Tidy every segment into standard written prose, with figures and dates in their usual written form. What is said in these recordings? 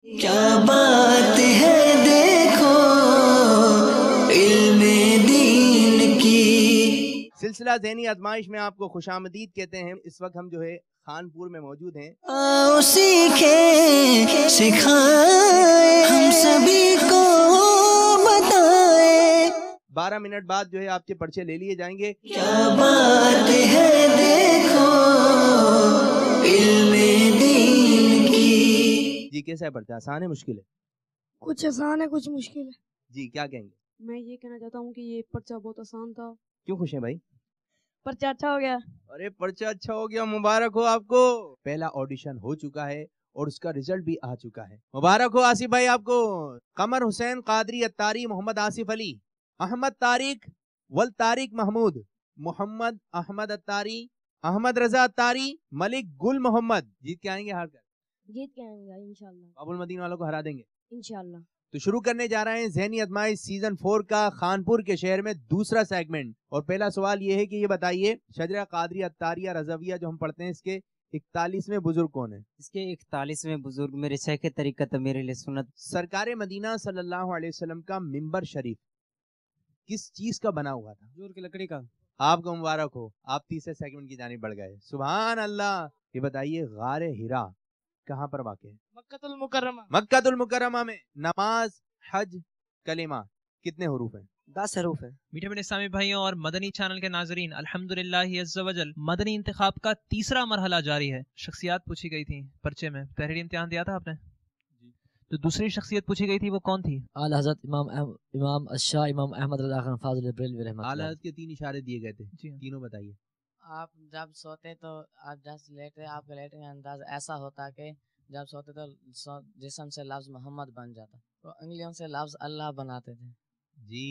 کیا بات ہے دیکھو علم دین کی۔ سلسلہ ذہنی آزمائش میں آپ کو خوش آمدید کہتے ہیں۔ اس وقت ہم جو ہے خانپور میں موجود ہیں۔ آؤ سیکھیں سکھائیں ہم سبھی کو بتائیں۔ 12 منٹ بعد جو ہے آپ کے پرچے لے لیے جائیں گے۔ کیا بات ہے دیکھو علم دین کی۔ جی کیسا ہے پرچہ؟ آسان ہے مشکل ہے؟ کچھ آسان ہے کچھ مشکل ہے۔ جی کیا کہیں گے؟ میں یہ کہنا چاہتا ہوں کہ یہ پرچہ بہت آسان تھا۔ کیوں خوش ہیں بھائی؟ پرچہ اچھا ہو گیا۔ ارے پرچہ اچھا ہو گیا، مبارک ہو آپ کو۔ پہلا آڈیشن ہو چکا ہے اور اس کا رزلٹ بھی آ چکا ہے۔ مبارک ہو آصف بھائی آپ کو۔ قمر حسین قادری اتاری، محمد آصف علی، احمد طارق والطارق محمود، محمد احمد اتاری، احمد رضا اتاری، ملک گل محمد جیت کے آئیں گے ہار کر؟ جیت کے آئیں گے انشاءاللہ۔ باب المدین والوں کو ہرا دیں گے انشاءاللہ۔ تو شروع کرنے جا رہے ہیں ذہنی آزمائش سیزن 4 کا خانپور کے شہر میں دوسرا سیگمنٹ۔ اور پہلا سوال یہ ہے کہ یہ بتائیے شجرہ قادریہ اتاریہ رضویہ جو ہم پڑھتے ہیں اس کے 41ویں بزرگ کون ہیں؟ اس کے 41ویں بزرگ میرے شیخ طریقت میرے لیے سنت۔ سرکار مدینہ صلی اللہ علیہ وسلم کا منبر شریف کس چیز کا بنا ہوا تھا؟ کھجور کی لکڑی کا۔ آپ کو مبارک ہو، آپ تیسرے سیگمنٹ کی جانب بڑھ گئے۔ سبحان اللہ۔ یہ بتائیے غار ہرا کہاں پر واقع ہے؟ مکہ المکرمہ۔ مکہ المکرمہ میں۔ نماز، حج، کلمہ کتنے حروف ہیں؟ 10 حروف ہے۔ میٹھے میٹھے اسلامی بھائیوں اور مدنی چینل کے ناظرین، الحمدللہ عز و جل مدنی انتخاب کا تیسرا مرحلہ جاری ہے۔ شخصیات پوچھی گئی تھی پرچے میں، تحریری امتحان دیا تھا آپ نے؟ تو دوسری شخصیت پوچھی گئی تھی وہ کون تھی؟ اعلی حضرت امام الشاہ امام احمد رضا خان فاضل بریلوی رحمۃ اعلی اللہ۔ حضرت کے 3 اشارے دیے گئے تھے، جی تینوں بتائیے۔ آپ جب سوتے تو آپ جب لیٹے آپ کا لیٹنے کا انداز ایسا ہوتا کہ جب سوتے تو جسم سے لفظ محمد بن جاتا، تو انگلیوں سے لفظ اللہ بناتے تھے۔ جی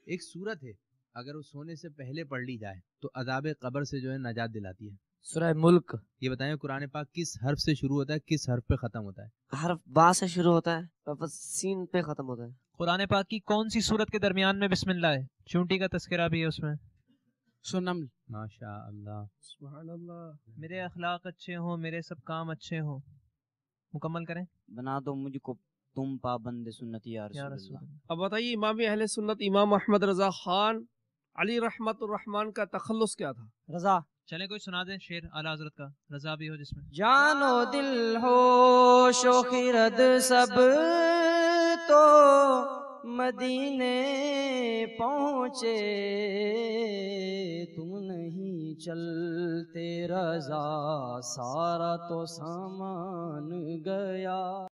ایک سورت ہے اگر وہ سونے سے پہلے پڑھ لی جائے تو عذاب قبر سے جو ہے نجات دلاتی ہے۔ سورہ ملک۔ یہ بتائیں قرآن پاک کس حرف سے شروع ہوتا ہے، کس حرف پہ ختم ہوتا ہے؟ حرف با سے شروع ہوتا ہے اور سین پہ ختم ہوتا ہے۔ قرآن پاک کی کون سی سورت کے درمیان میں بسم اللہ ہے؟ چونٹی کا تذکرہ بھی ہے اس میں۔ سنم۔ ماشاء اللہ، سبحان اللہ۔ میرے اخلاق اچھے ہوں، میرے سب کام اچھے ہوں۔ مکمل کریں۔ بنا دو مجھ کو تم پابند سنت یا یا رسول رسول اللہ۔ اللہ۔ اب بتائیے امام اہل سنت امام احمد رضا خان علی رحمت الرحمن کا تخلص کیا تھا؟ رضا۔ چلیں کوئی سنا دیں شعر اعلیٰ حضرت کا، رضا بھی ہو جس میں۔ جان و دل ہوش و خرد سب تو مدینے پہنچے، تم نہیں چلتے رضا سارا تو سامان گیا۔